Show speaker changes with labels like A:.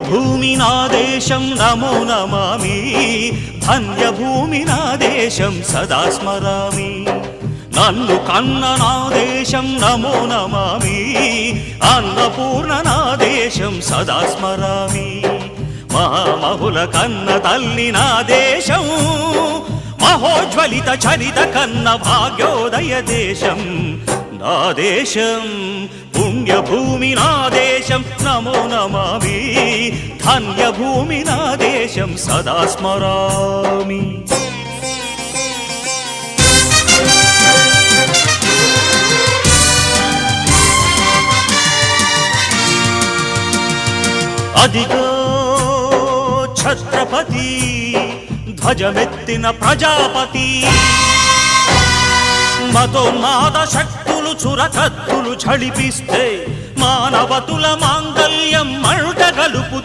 A: పుణ్యభూమి నా దేశం నమో నమామి ధన్యభూమి నా దేశం సదా స్మరామి నన్ను కన్న నా దేశం నమో నమామి అన్నపూర్ణ నా దేశం సదా స్మరామి మహామహుల కన్న తల్లి నా దేశం మహోజ్వలిత చరిత కన్న భాగ్యోదయ దేశం నా దేశం పుణ్యభూమి నా దేశం నమో నమామి ధన్యభూమి నా దేశం సదా స్మరామి అదిగో ఛత్రపతి ధ్వజమెత్తిన ప్రజాపతి మతోన్మాద శక్తులు చురకత్తులు ఝళిపిస్తే మానవతుల మాంగల్యం మంట గలుపుతూ